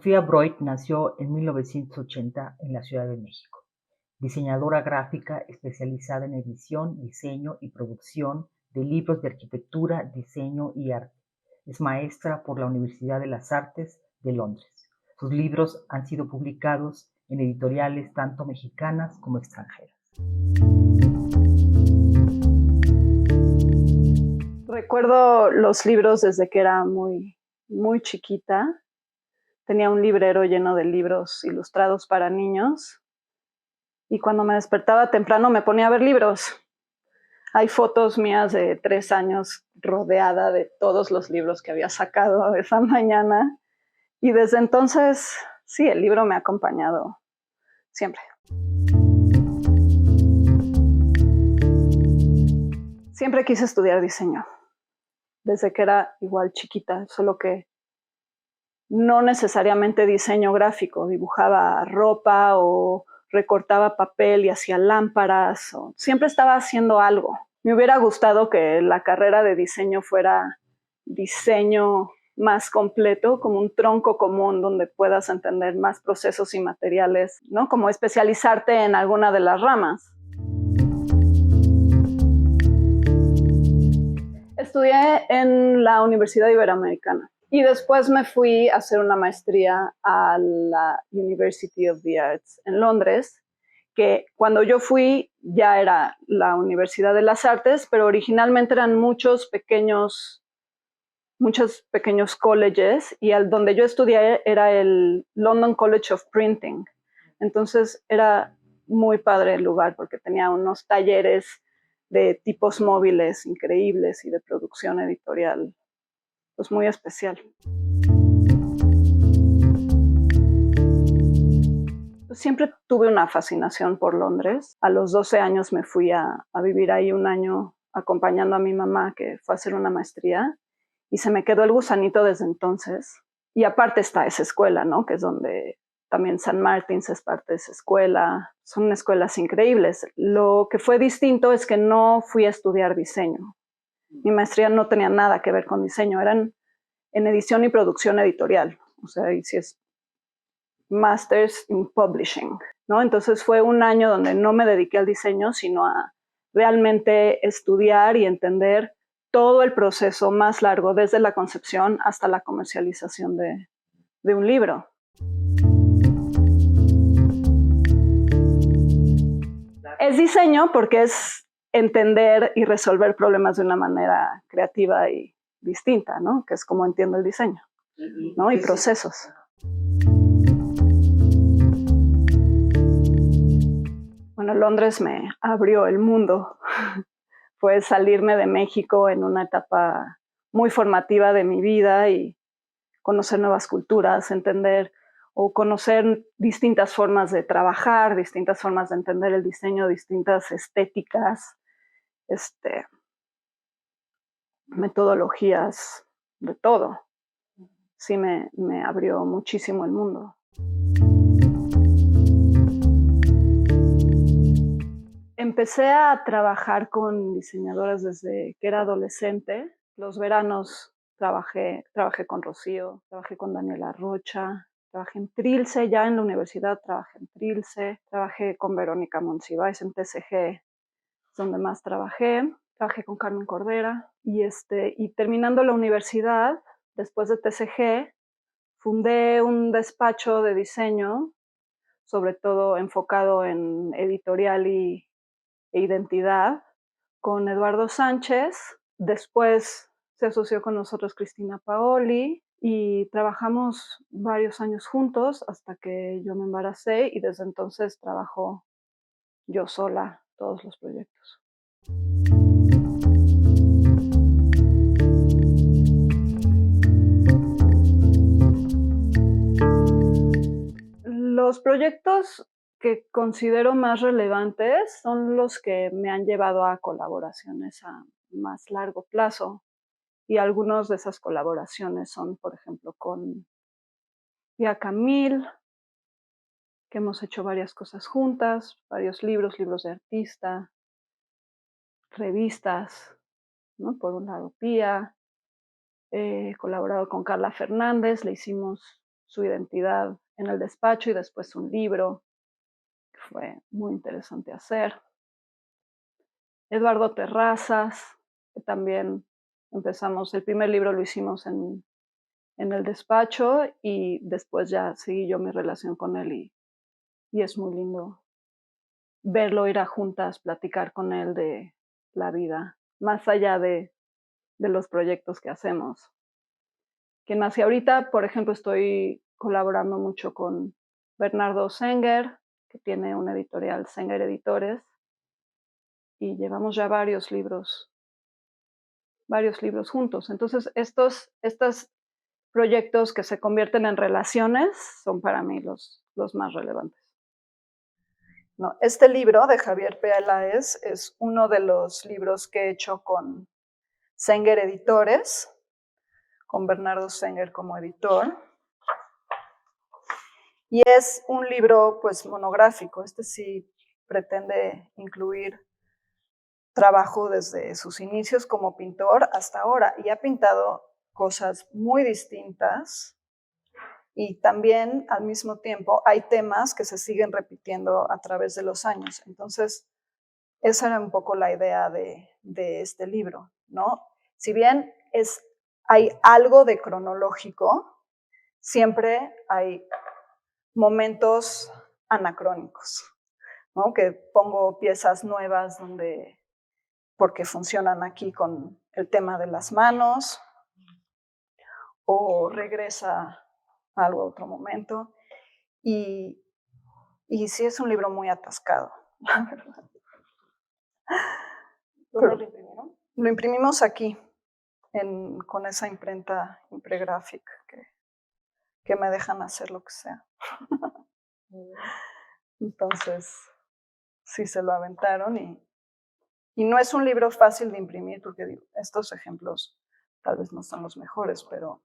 Sofía Broid nació en 1980 en la Ciudad de México. Diseñadora gráfica especializada en edición, diseño y producción de libros de arquitectura, diseño y arte. Es maestra por la Universidad de las Artes de Londres. Sus libros han sido publicados en editoriales tanto mexicanas como extranjeras. Recuerdo los libros desde que era muy chiquita. Tenía un librero lleno de libros ilustrados para niños y cuando me despertaba temprano me ponía a ver libros. Hay fotos mías de 3 años rodeada de todos los libros que había sacado esa mañana y desde entonces, sí, el libro me ha acompañado siempre. Siempre quise estudiar diseño, desde que era igual chiquita, solo que no necesariamente diseño gráfico, dibujaba ropa o recortaba papel y hacía lámparas, o siempre estaba haciendo algo. Me hubiera gustado que la carrera de diseño fuera diseño más completo, como un tronco común donde puedas entender más procesos y materiales, ¿no? Como especializarte en alguna de las ramas. Estudié en la Universidad Iberoamericana y después me fui a hacer una maestría a la University of the Arts en Londres, que cuando yo fui ya era la Universidad de las Artes, pero originalmente eran muchos pequeños colleges y donde yo estudié era el London College of Printing. Entonces era muy padre el lugar porque tenía unos talleres de tipos móviles increíbles y de producción editorial, pues muy especial. Siempre tuve una fascinación por Londres. A los 12 años me fui a vivir ahí un año acompañando a mi mamá que fue a hacer una maestría y se me quedó el gusanito desde entonces. Y aparte está esa escuela, ¿no? Que es donde también San Martín es parte de esa escuela. Son escuelas increíbles. Lo que fue distinto es que no fui a estudiar diseño. Mi maestría no tenía nada que ver con diseño, eran en edición y producción editorial. O sea, y si es Masters in Publishing, ¿no? Entonces fue un año donde no me dediqué al diseño, sino a realmente estudiar y entender todo el proceso más largo, desde la concepción hasta la comercialización de un libro. Es diseño porque es entender y resolver problemas de una manera creativa y distinta, ¿no? Que es como entiendo el diseño, ¿no? Y procesos. Bueno, Londres me abrió el mundo. Fue salirme de México en una etapa muy formativa de mi vida y conocer nuevas culturas, entender o conocer distintas formas de trabajar, distintas formas de entender el diseño, distintas estéticas, metodologías, de todo. Sí me abrió muchísimo el mundo. Empecé a trabajar con diseñadoras desde que era adolescente. Los veranos trabajé con Rocío, trabajé con Daniela Rocha, trabajé en Trilce, ya en la universidad trabajé en Trilce, trabajé con Verónica Monsiváis en TCG, donde más trabajé con Carmen Cordera y terminando la universidad, después de TCG, fundé un despacho de diseño, sobre todo enfocado en editorial e identidad, con Eduardo Sánchez. Después se asoció con nosotros Cristina Paoli y trabajamos varios años juntos hasta que yo me embaracé y desde entonces trabajo yo sola todos los proyectos. Los proyectos que considero más relevantes son los que me han llevado a colaboraciones a más largo plazo. Y algunas de esas colaboraciones son, por ejemplo, con Pia Camil, que hemos hecho varias cosas juntas, varios libros de artista, revistas, ¿no? Por un lado Pia, he colaborado con Carla Fernández, le hicimos su identidad en el despacho y después un libro, que fue muy interesante hacer. Eduardo Terrazas, que también empezamos, el primer libro lo hicimos en el despacho y después ya seguí yo mi relación con él y es muy lindo verlo, ir a juntas, platicar con él de la vida, más allá de los proyectos que hacemos. ¿Quién más? Y ahorita, por ejemplo, estoy colaborando mucho con Bernardo Senger, que tiene una editorial, Senger Editores, y llevamos ya varios libros juntos. Entonces, estos proyectos que se convierten en relaciones son para mí los más relevantes. No, este libro de Javier Peláez es uno de los libros que he hecho con Senger Editores, con Bernardo Senger como editor. Y es un libro pues monográfico. Este sí pretende incluir trabajo desde sus inicios como pintor hasta ahora y ha pintado cosas muy distintas y también al mismo tiempo hay temas que se siguen repitiendo a través de los años. Entonces, esa era un poco la idea de este libro, ¿no? Si bien hay algo de cronológico, siempre hay momentos anacrónicos, ¿no? Que pongo piezas nuevas porque funcionan aquí con el tema de las manos, o regresa a algo otro momento. Y sí es un libro muy atascado, la verdad. ¿Dónde lo imprimieron? Lo imprimimos aquí, con esa imprenta Impregraphic que me dejan hacer lo que sea. Entonces, sí se lo aventaron y no es un libro fácil de imprimir porque digo, estos ejemplos tal vez no son los mejores, pero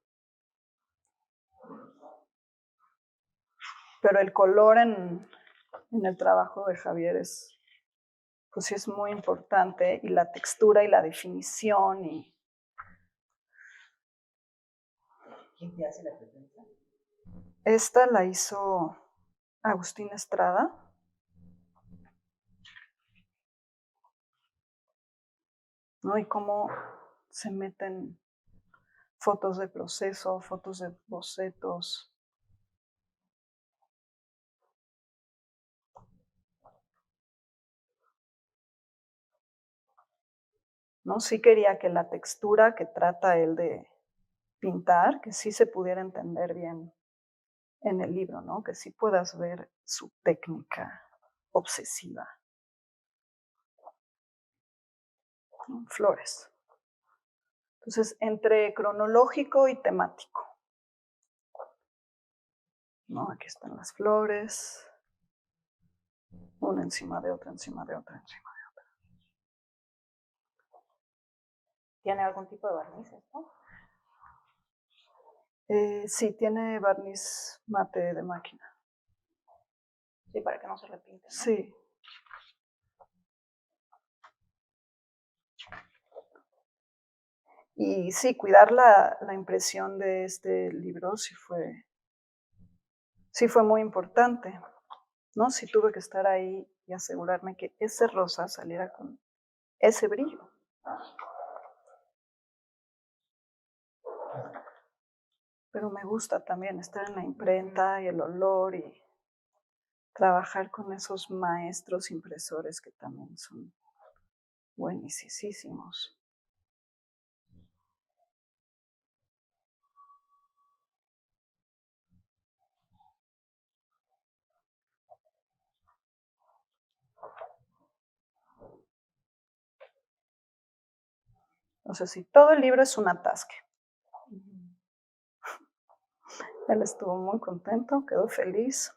el color en el trabajo de Javier pues sí es muy importante, y la textura y la definición. ¿Quién te hace la presencia? Esta la hizo Agustín Estrada. ¿No? Y cómo se meten fotos de proceso, fotos de bocetos. ¿No? Sí quería que la textura que trata él de pintar, que sí se pudiera entender bien en el libro, ¿no? Que sí puedas ver su técnica obsesiva. Flores. Entonces, entre cronológico y temático. ¿No? Aquí están las flores, una encima de otra, encima de otra, encima de otra. ¿Tiene algún tipo de barniz esto? Sí, tiene barniz mate de máquina. Sí, para que no se repita, ¿no? Sí. Y sí, cuidar la impresión de este libro sí fue muy importante, ¿no? Sí tuve que estar ahí y asegurarme que ese rosa saliera con ese brillo. Pero me gusta también estar en la imprenta y el olor y trabajar con esos maestros impresores que también son buenísimos. Entonces, sí, todo el libro es un atasque. Él estuvo muy contento, quedó feliz.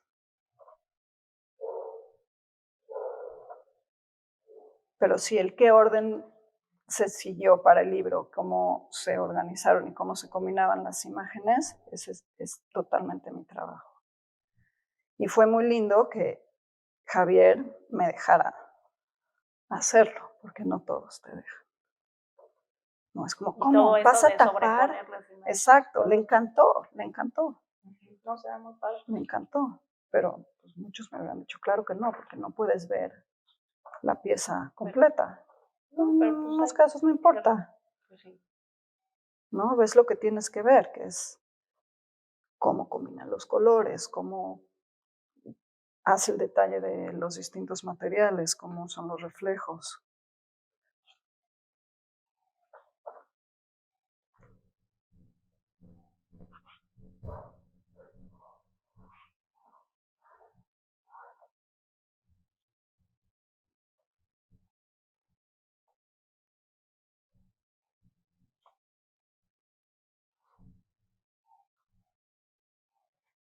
Pero sí, el qué orden se siguió para el libro, cómo se organizaron y cómo se combinaban las imágenes, ese es totalmente mi trabajo. Y fue muy lindo que Javier me dejara hacerlo, porque no todos te dejan. No es como, ¿cómo? ¿Vas a tapar? Exacto, le encantó. No, se ve muy padre. Me encantó, pero pues, muchos me habían dicho, claro que no, porque no puedes ver la pieza completa. No, pero En pues unos hay- casos no importa, Pues sí. ¿no? Ves lo que tienes que ver, que es cómo combinan los colores, cómo hace el detalle de los distintos materiales, cómo son los reflejos.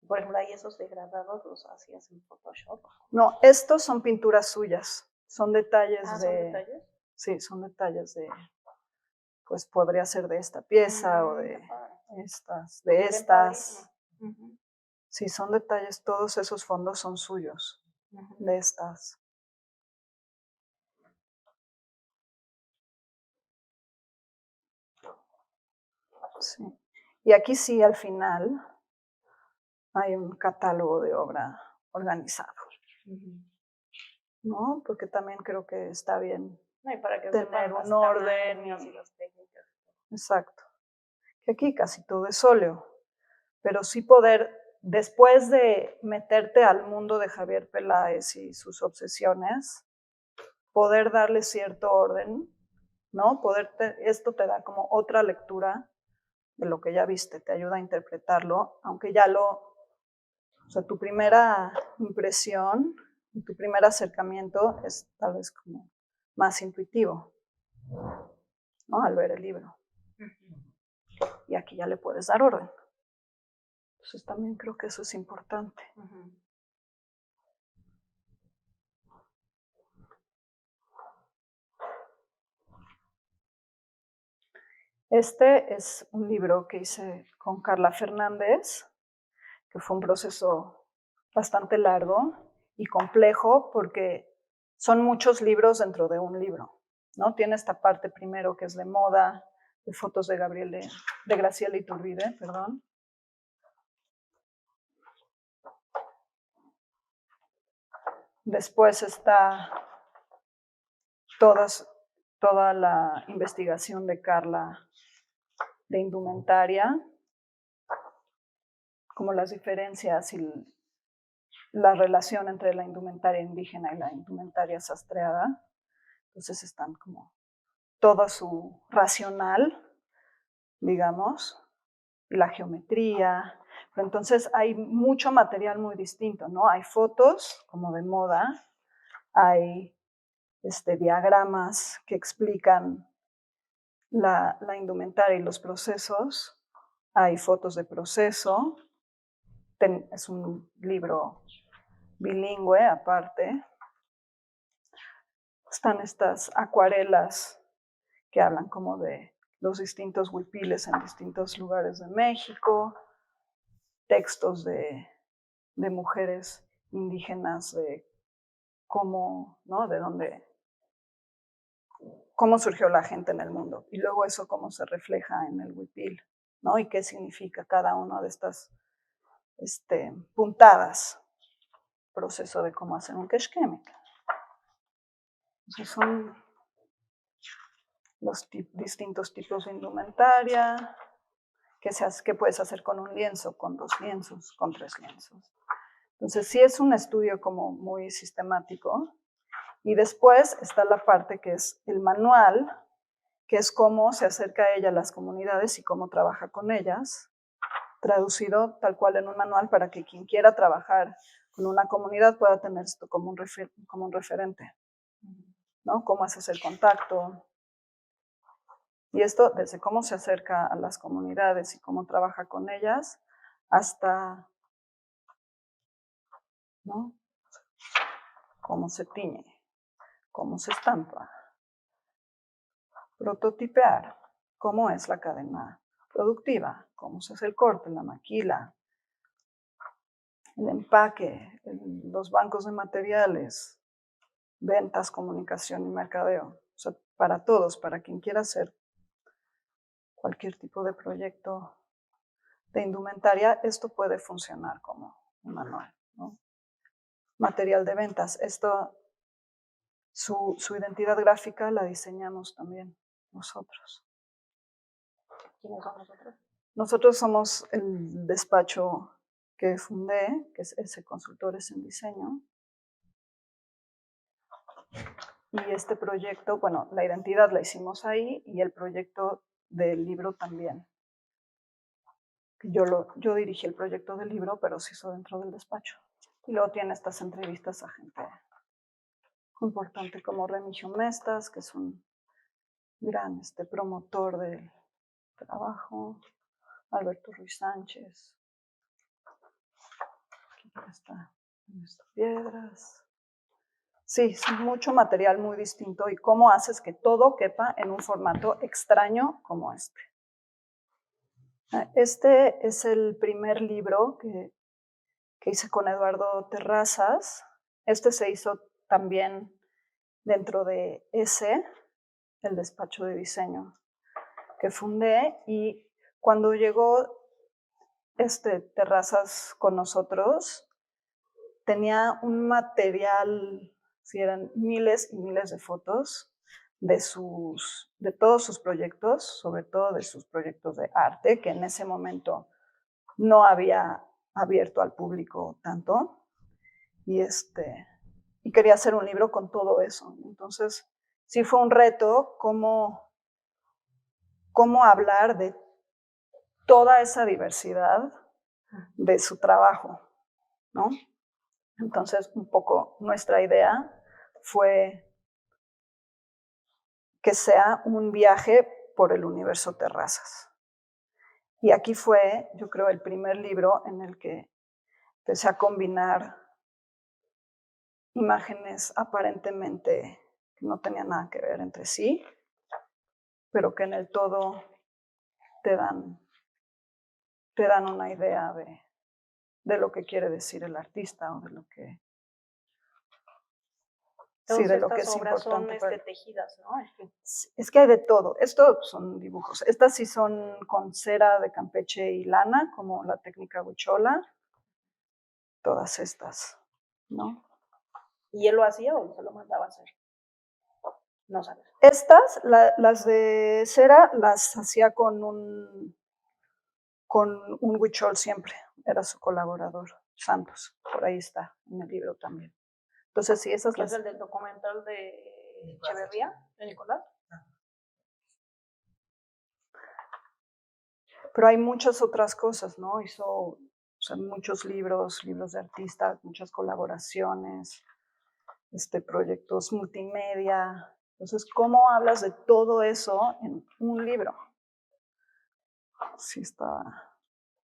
Por ejemplo, ahí esos degradados los hacías en Photoshop. No, estos son pinturas suyas, son detalles ¿Son de... detalles? Sí, son detalles de... Pues podría ser de esta pieza o Qué de padre. estas, Se de ven estas. padrísimos. Ujú, Sí, son detalles, todos esos fondos son suyos, ujú. de estas. Sí. Y aquí sí, al final, hay un catálogo de obra organizado, Ujú. ¿no? Porque también creo que está bien No, y para que tener sepan las un orden. tamaños y las técnicas. Exacto. Que aquí casi todo es óleo, pero sí poder, después de meterte al mundo de Javier Peláez y sus obsesiones, poder darle cierto orden, ¿no? Esto te da como otra lectura de lo que ya viste, te ayuda a interpretarlo, aunque ya o sea, tu primera impresión, tu primer acercamiento es tal vez como más intuitivo, ¿no? Al ver el libro. Y aquí ya le puedes dar orden. Entonces también creo que eso es importante. Ujú. Este es un libro que hice con Carla Fernández, que fue un proceso bastante largo y complejo porque son muchos libros dentro de un libro, ¿no? Tiene esta parte primero que es de moda, de fotos de Graciela Iturbide, perdón. Después está toda la investigación de Carla de indumentaria, como las diferencias y la relación entre la indumentaria indígena y la indumentaria sastreada. Entonces están como todo su racional, digamos, y la geometría. Pero entonces hay mucho material muy distinto, ¿no? Hay fotos como de moda, hay diagramas que explican la indumentaria y los procesos, hay fotos de proceso, es un libro bilingüe aparte, están estas acuarelas que hablan como de los distintos huipiles en distintos lugares de México, textos de mujeres indígenas de cómo, ¿no? De dónde, cómo surgió la gente en el mundo y luego eso cómo se refleja en el huipil, ¿no? Y qué significa cada una de estas puntadas, proceso de cómo hacer un quexquémic. Entonces son los distintos tipos de indumentaria, que puedes hacer con un lienzo, con 2 lienzos, con 3 lienzos. Entonces sí es un estudio como muy sistemático. Y después está la parte que es el manual, que es cómo se acerca a ella a las comunidades y cómo trabaja con ellas, traducido tal cual en un manual para que quien quiera trabajar con una comunidad pueda tener esto como un referente, ¿no? Cómo haces el contacto. Y esto desde cómo se acerca a las comunidades y cómo trabaja con ellas hasta, ¿no? Cómo se tiñe, cómo se estampa, prototipear, cómo es la cadena productiva, cómo se hace el corte, la maquila, el empaque, los bancos de materiales, ventas, comunicación y mercadeo. O sea, para todos, para quien quiera hacer cualquier tipo de proyecto de indumentaria, esto puede funcionar como un manual, ¿no? Material de ventas. Su identidad gráfica la diseñamos también nosotros. ¿Quiénes son nosotros? Nosotros somos el despacho que fundé, que es ese Consultores en Diseño. Y este proyecto, bueno, la identidad la hicimos ahí y el proyecto del libro también. Yo dirigí el proyecto del libro, pero se hizo dentro del despacho. Y luego tiene estas entrevistas a gente importante como Remigio Mestas, que es un gran promotor del trabajo, Alberto Ruiz Sánchez, aquí está Ernesto Piedras. Sí, es mucho material muy distinto y cómo haces que todo quepa en un formato extraño como este. Este es el primer libro que hice con Eduardo Terrazas. Este se hizo también dentro de el despacho de diseño que fundé, y cuando llegó Terrazas con nosotros, tenía un material, si eran miles y miles de fotos de todos sus proyectos, sobre todo de sus proyectos de arte, que en ese momento no había abierto al público tanto, y quería hacer un libro con todo eso. Entonces, sí fue un reto cómo hablar de toda esa diversidad de su trabajo, ¿no? Entonces, un poco nuestra idea fue que sea un viaje por el universo Terrazas. Y aquí fue, yo creo, el primer libro en el que empecé a combinar imágenes aparentemente que no tenían nada que ver entre sí, pero que en el todo te dan una idea de lo que quiere decir el artista o de lo que... Entonces, sí, de lo que estas es obras son importante. tejidas, ¿no? Es que hay de todo. Estos son dibujos. Estas sí son con cera de Campeche y lana, como la técnica huichola. Todas estas, ¿no? ¿Y él lo hacía o se lo mandaba a hacer? No sabes. Estas, las de cera, las hacía con un huichol siempre. Era su colaborador, Santos. Por ahí está, en el libro también. Entonces, sí, esas las... ¿Es el del documental de Echeverría, de Nicolás? Pero hay muchas otras cosas, ¿no? Hizo muchos libros de artistas, muchas colaboraciones, proyectos multimedia. Entonces, ¿cómo hablas de todo eso en un libro? Sí está...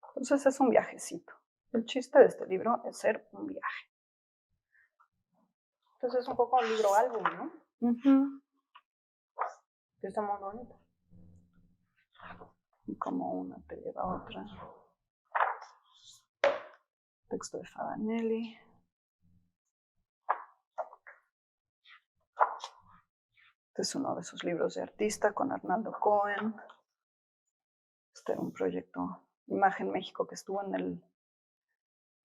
Entonces es un viajecito. El chiste de este libro es ser un viaje. Entonces es un poco un libro álbum, ¿no? Uh-huh. Que está muy bonito. Y como una te lleva a otra. Texto de Favanelli. Este es uno de sus libros de artista con Arnaldo Cohen. Un proyecto Imagen México que estuvo en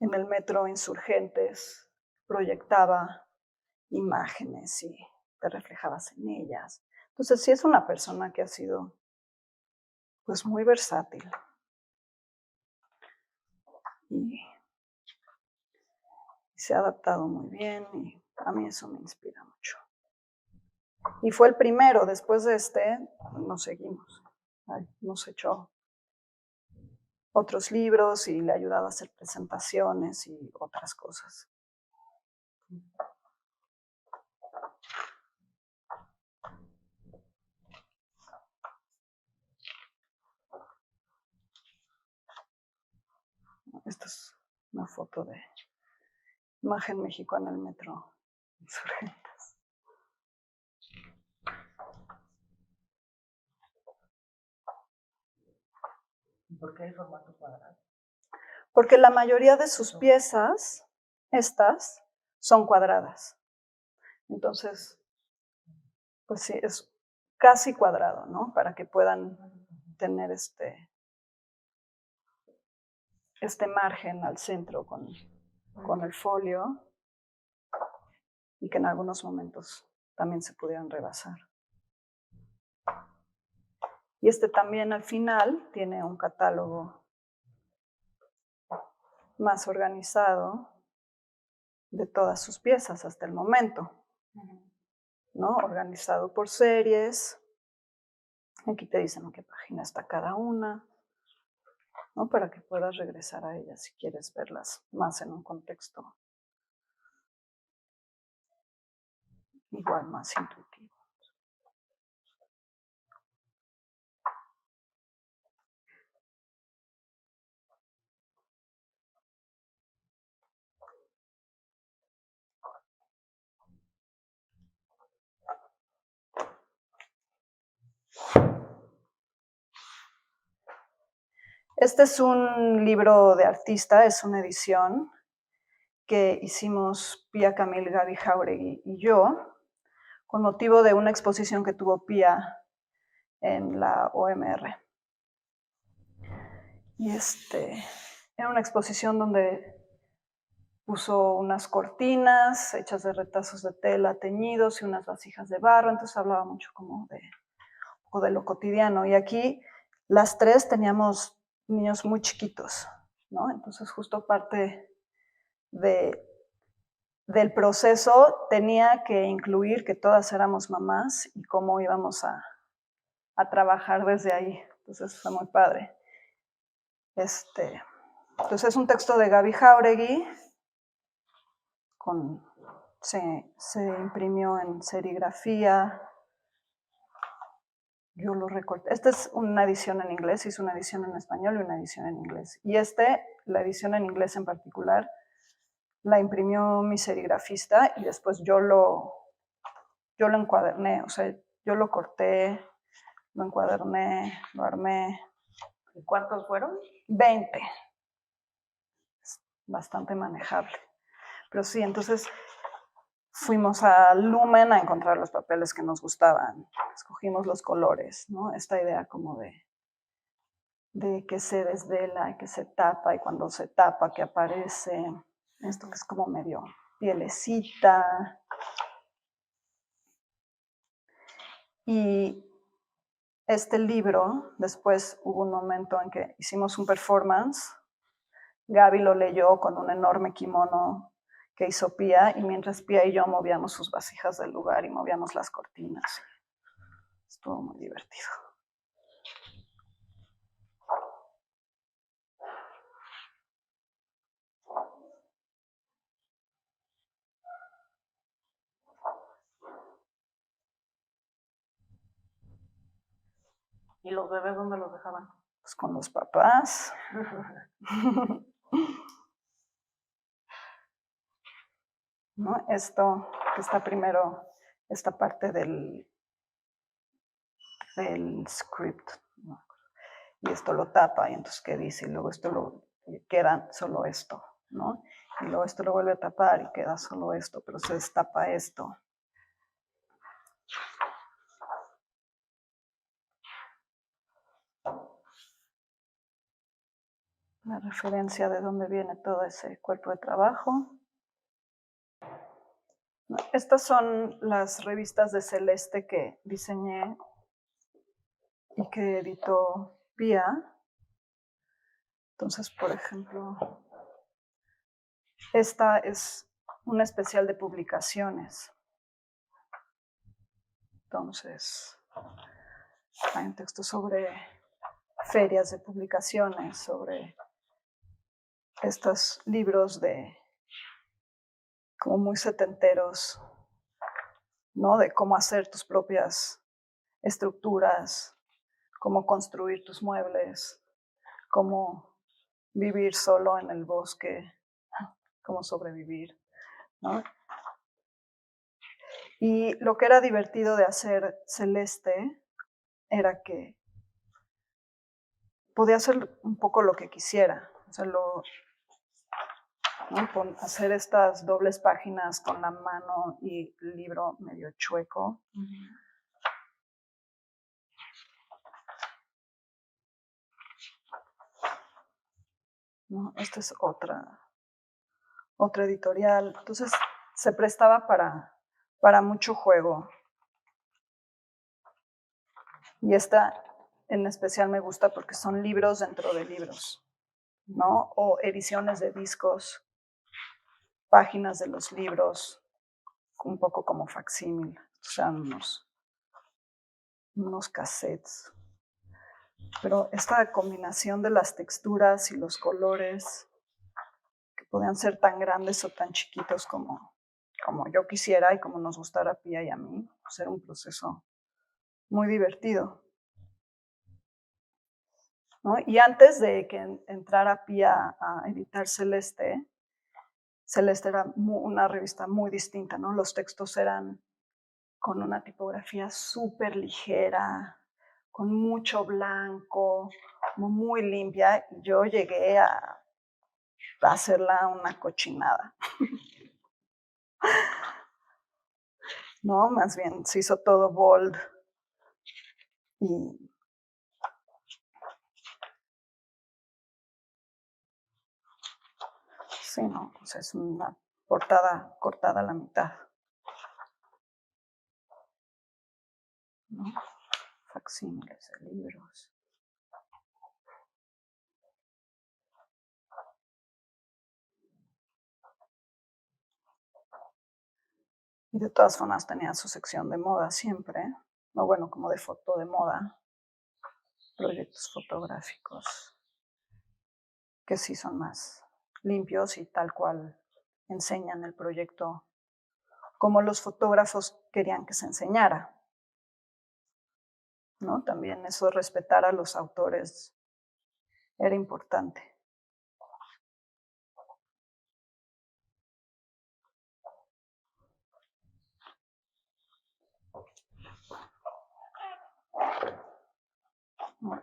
el metro Insurgentes, proyectaba imágenes y te reflejabas en ellas. Entonces sí es una persona que ha sido pues muy versátil y se ha adaptado muy bien, y a mí eso me inspira mucho. Y fue el primero. Después de nos seguimos. Nos echó otros libros y le ayudaba a hacer presentaciones y otras cosas. Esta es una foto de Imagen México en el metro Insurgentes. ¿Por qué el formato cuadrado? Porque la mayoría de sus piezas, estas, son cuadradas. Entonces, pues sí, es casi cuadrado, ¿no? Para que puedan tener este margen al centro con el folio y que en algunos momentos también se pudieran rebasar. Y este también al final tiene un catálogo más organizado de todas sus piezas hasta el momento, ¿no? Organizado por series. Aquí te dicen en qué página está cada una, ¿no? Para que puedas regresar a ellas si quieres verlas más en un contexto igual más intuitivo. Este es un libro de artista, es una edición que hicimos Pía Camil, Gaby Jáuregui y yo, con motivo de una exposición que tuvo Pía en la OMR. Y era una exposición donde puso unas cortinas hechas de retazos de tela teñidos y unas vasijas de barro, entonces hablaba mucho como de lo cotidiano. Y aquí las tres teníamos niños muy chiquitos, ¿no? Entonces justo parte del proceso tenía que incluir que todas éramos mamás y cómo íbamos a trabajar desde ahí. Entonces fue muy padre. Entonces es un texto de Gaby Jáuregui, se imprimió en serigrafía. Yo lo recorté. Esta es una edición en inglés, hice una edición en español y una edición en inglés. Y la edición en inglés en particular, la imprimió mi serigrafista y después yo lo encuaderné, o sea, yo lo corté, lo encuaderné, lo armé. ¿Y cuántos fueron? 20. Bastante manejable. Pero sí, entonces fuimos a Lumen a encontrar los papeles que nos gustaban. Escogimos los colores, ¿no? Esta idea como de que se desvela y que se tapa, y cuando se tapa que aparece esto que es como medio pielecita. Y este libro, después hubo un momento en que hicimos un performance. Gaby lo leyó con un enorme kimono que hizo Pía, y mientras Pía y yo movíamos sus vasijas del lugar y movíamos las cortinas. Estuvo muy divertido. ¿Y los bebés dónde los dejaban? Pues con los papás. ¿No? Esto está primero, esta parte del script, ¿no? Y esto lo tapa, y entonces ¿qué dice? Y luego queda solo esto, ¿no? Y luego esto lo vuelve a tapar y queda solo esto, pero se destapa esto. La referencia de dónde viene todo ese cuerpo de trabajo. Estas son las revistas de Celeste que diseñé y que editó Pía. Entonces, por ejemplo, esta es un especial de publicaciones. Entonces, hay un texto sobre ferias de publicaciones, sobre estos libros como muy setenteros, ¿no? De cómo hacer tus propias estructuras, cómo construir tus muebles, cómo vivir solo en el bosque, cómo sobrevivir, ¿no? Y lo que era divertido de hacer Celeste era que podía hacer un poco lo que quisiera. O sea, ¿no? Hacer estas dobles páginas con la mano y el libro medio chueco. ¿no? Esta es otra editorial. Entonces se prestaba para mucho juego. Y esta en especial me gusta porque son libros dentro de libros, ¿no? O ediciones de discos, páginas de los libros, un poco como facsímil, o sea, unos cassettes. Pero esta combinación de las texturas y los colores, que podían ser tan grandes o tan chiquitos como yo quisiera y como nos gustara a Pía y a mí, pues era un proceso muy divertido, ¿no? Y antes de que entrara Pía a editar Celeste era una revista muy distinta, ¿no? Los textos eran con una tipografía súper ligera, con mucho blanco, como muy limpia, y yo llegué a hacerla una cochinada. No, más bien se hizo todo bold y sí, no, o sea, es una portada cortada a la mitad, ¿no? Facsímiles de libros. Y de todas formas tenía su sección de moda siempre, o bueno, como de foto de moda, proyectos fotográficos, que sí son más limpios y tal cual enseñan el proyecto como los fotógrafos querían que se enseñara, ¿no? También eso, respetar a los autores, era importante.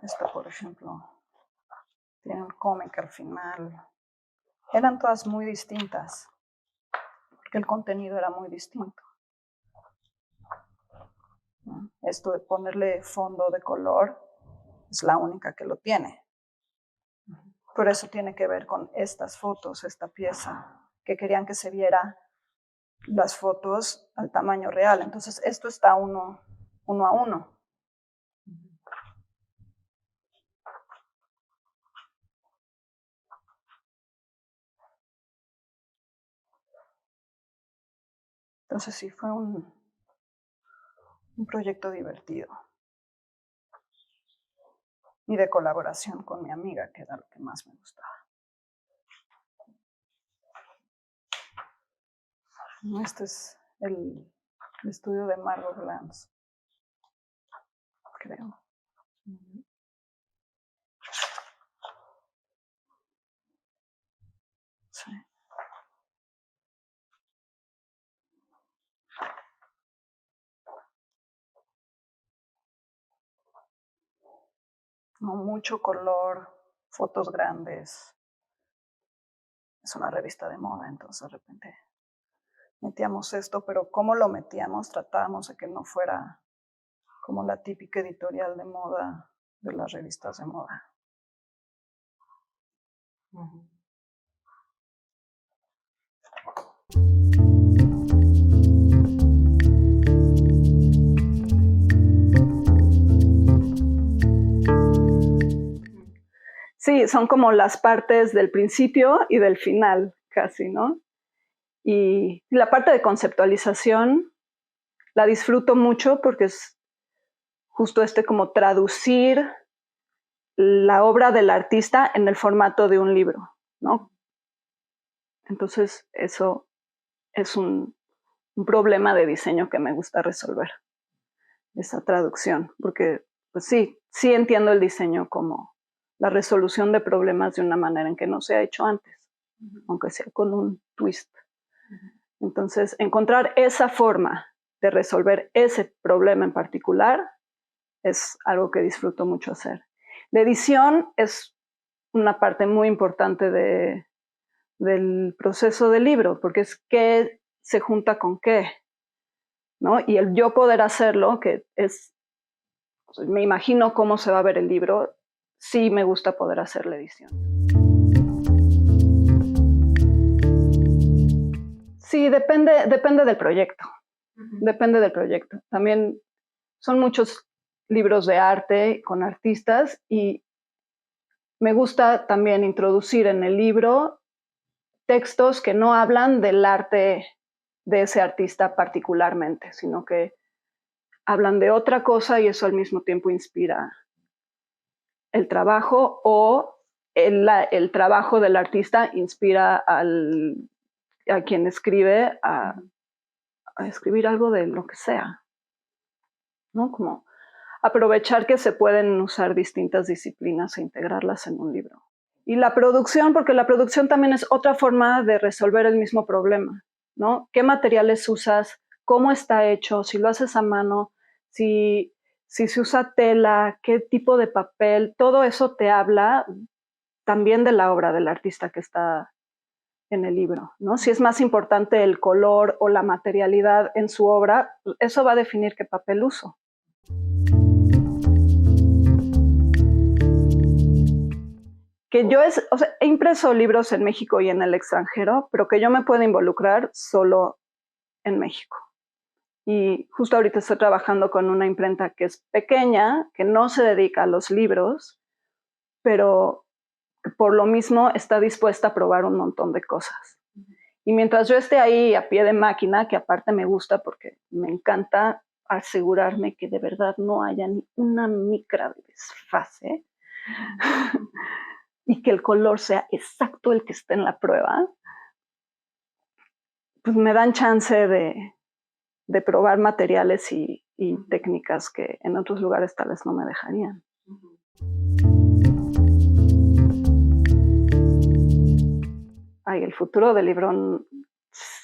Esta, por ejemplo, tiene un cómic al final. Eran todas muy distintas, porque el contenido era muy distinto. Esto de ponerle fondo de color es la única que lo tiene. Por eso tiene que ver con estas fotos, esta pieza, que querían que se viera las fotos al tamaño real. Entonces esto está uno a uno. Entonces sí, fue un proyecto divertido. Y de colaboración con mi amiga, que era lo que más me gustaba. Este es el estudio de Margot Glantz, creo. Sí. No, mucho color, fotos grandes. Es una revista de moda, entonces de repente metíamos esto, pero ¿cómo lo metíamos? Tratábamos de que no fuera como la típica editorial de moda de las revistas de moda. Sí, son como las partes del principio y del final, casi, ¿no? Y la parte de conceptualización la disfruto mucho porque es justo como traducir la obra del artista en el formato de un libro, ¿no? Entonces eso es un problema de diseño que me gusta resolver, esa traducción, porque pues sí entiendo el diseño como la resolución de problemas de una manera en que no se ha hecho antes, aunque sea con un twist. Entonces, encontrar esa forma de resolver ese problema en particular es algo que disfruto mucho hacer. La edición es una parte muy importante del proceso del libro, porque es qué se junta con qué, ¿no? Y el yo poder hacerlo, que es, me imagino cómo se va a ver el libro, sí me gusta poder hacer la edición. Sí, depende del proyecto. Depende del proyecto. También son muchos libros de arte con artistas y me gusta también introducir en el libro textos que no hablan del arte de ese artista particularmente, sino que hablan de otra cosa y eso al mismo tiempo inspira el trabajo o el trabajo del artista inspira a quien escribe a escribir algo de lo que sea, ¿no? Como aprovechar que se pueden usar distintas disciplinas e integrarlas en un libro. Y la producción, porque la producción también es otra forma de resolver el mismo problema, ¿no? ¿Qué materiales usas? ¿Cómo está hecho? Si lo haces a mano, si se usa tela, qué tipo de papel, todo eso te habla también de la obra del artista que está en el libro, ¿no? Si es más importante el color o la materialidad en su obra, eso va a definir qué papel uso. Que yo he impreso libros en México y en el extranjero, pero que yo me puedo involucrar solo en México. Y justo ahorita estoy trabajando con una imprenta que es pequeña, que no se dedica a los libros, pero por lo mismo está dispuesta a probar un montón de cosas. Y mientras yo esté ahí a pie de máquina, que aparte me gusta porque me encanta asegurarme que de verdad no haya ni una micra de desfase y que el color sea exacto el que esté en la prueba, pues me dan chance de probar materiales y técnicas que en otros lugares tal vez no me dejarían. Ay, el futuro del libro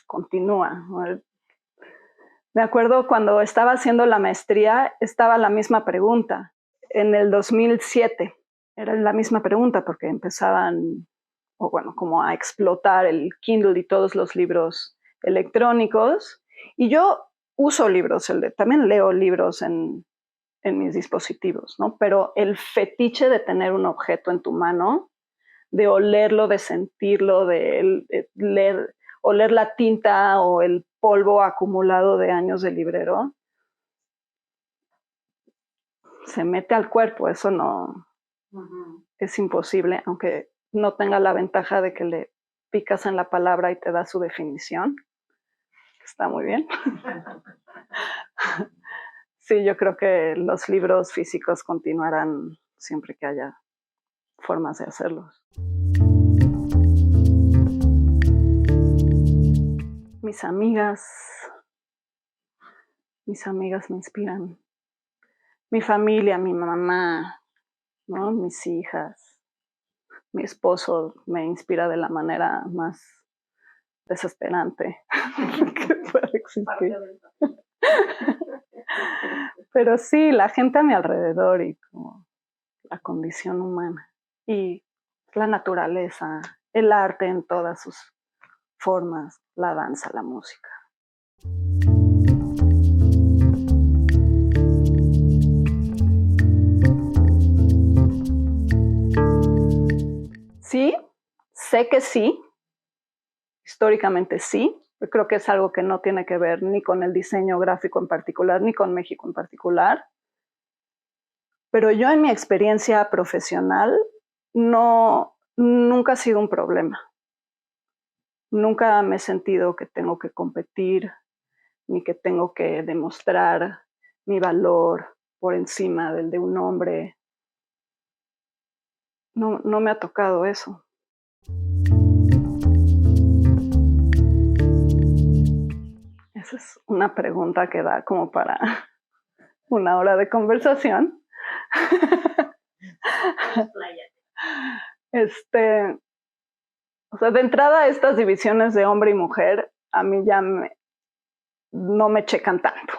continúa. Me acuerdo cuando estaba haciendo la maestría, estaba la misma pregunta. En el 2007 era la misma pregunta porque empezaban, o bueno, como a explotar el Kindle y todos los libros electrónicos. Y yo uso libros, también leo libros en mis dispositivos, ¿no? Pero el fetiche de tener un objeto en tu mano, de olerlo, de sentirlo, de oler la tinta o el polvo acumulado de años de librero, se mete al cuerpo, eso no es imposible, aunque no tenga la ventaja de que le picas en la palabra y te da su definición. Está muy bien. Sí, yo creo que los libros físicos continuarán siempre que haya formas de hacerlos. Mis amigas me inspiran. Mi familia, mi mamá, ¿no? Mis hijas, mi esposo me inspira de la manera más desesperante que puede existir. Pero sí, la gente a mi alrededor y como la condición humana y la naturaleza, el arte en todas sus formas, la danza, la música. Sí, sé que sí, históricamente sí. Yo creo que es algo que no tiene que ver ni con el diseño gráfico en particular, ni con México en particular. Pero yo en mi experiencia profesional nunca ha sido un problema. Nunca me he sentido que tengo que competir, ni que tengo que demostrar mi valor por encima del de un hombre. No me ha tocado eso. Esa es una pregunta que da como para una hora de conversación. O sea, de entrada estas divisiones de hombre y mujer a mí ya no me checan tanto,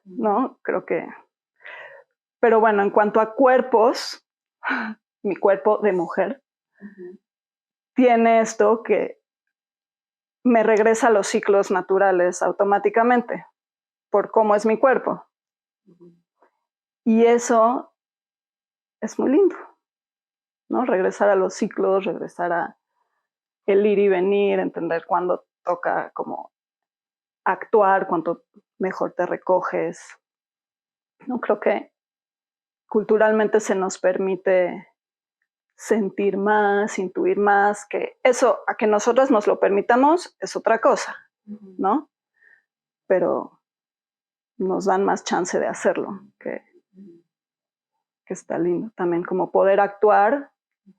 ¿no? Creo que... Pero bueno, en cuanto a cuerpos, mi cuerpo de mujer tiene esto que me regresa a los ciclos naturales automáticamente por cómo es mi cuerpo. Y eso es muy lindo, ¿no? Regresar a los ciclos, regresar a el ir y venir, entender cuándo toca como actuar, cuanto mejor te recoges. No creo que culturalmente se nos permite sentir más, intuir más, que eso, a que nosotras nos lo permitamos, es otra cosa, ¿no? Pero nos dan más chance de hacerlo, que está lindo. También como poder actuar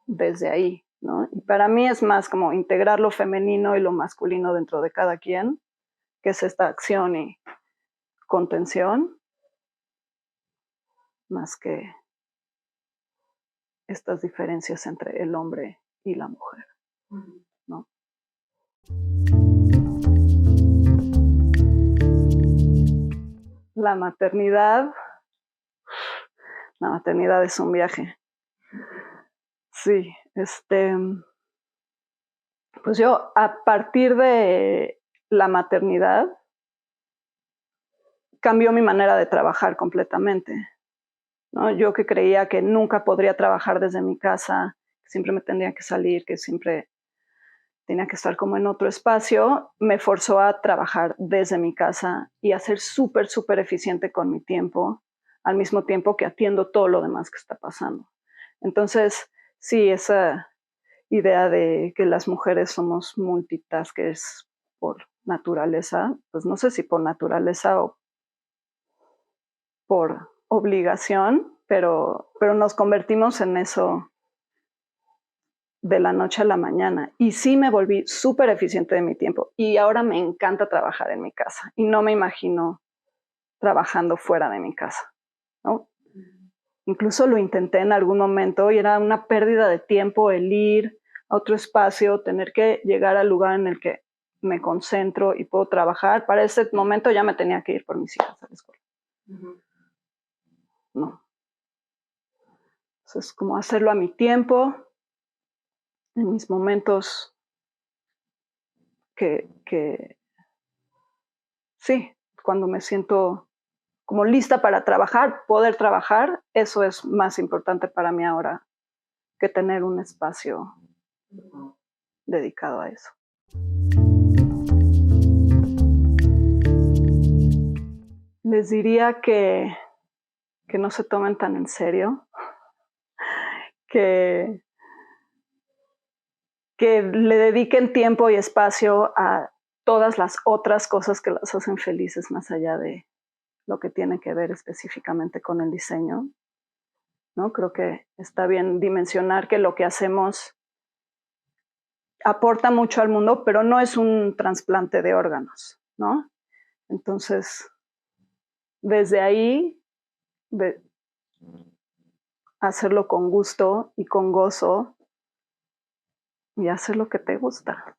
desde ahí, ¿no? Y para mí es más como integrar lo femenino y lo masculino dentro de cada quien, que es esta acción y contención, más que estas diferencias entre el hombre y la mujer, ¿no? La maternidad es un viaje. Sí, pues yo a partir de la maternidad cambió mi manera de trabajar completamente, ¿no? Yo que creía que nunca podría trabajar desde mi casa, que siempre me tendría que salir, que siempre tenía que estar como en otro espacio, me forzó a trabajar desde mi casa y a ser súper, súper eficiente con mi tiempo, al mismo tiempo que atiendo todo lo demás que está pasando. Entonces, sí, esa idea de que las mujeres somos multitaskers por naturaleza, pues no sé si por naturaleza o por obligación, pero nos convertimos en eso de la noche a la mañana. Y sí me volví súper eficiente de mi tiempo. Y ahora me encanta trabajar en mi casa. Y no me imagino trabajando fuera de mi casa, ¿no? Incluso lo intenté en algún momento y era una pérdida de tiempo el ir a otro espacio, tener que llegar al lugar en el que me concentro y puedo trabajar. Para ese momento ya me tenía que ir por mis hijas a la escuela. No. Entonces, como hacerlo a mi tiempo, en mis momentos que sí, cuando me siento como lista para trabajar, poder trabajar, eso es más importante para mí ahora que tener un espacio dedicado a eso. Les diría que no se tomen tan en serio, que le dediquen tiempo y espacio a todas las otras cosas que las hacen felices más allá de lo que tiene que ver específicamente con el diseño, ¿no? Creo que está bien dimensionar que lo que hacemos aporta mucho al mundo, pero no es un trasplante de órganos, ¿no? Entonces, desde ahí, hacerlo con gusto y con gozo y hacer lo que te gusta.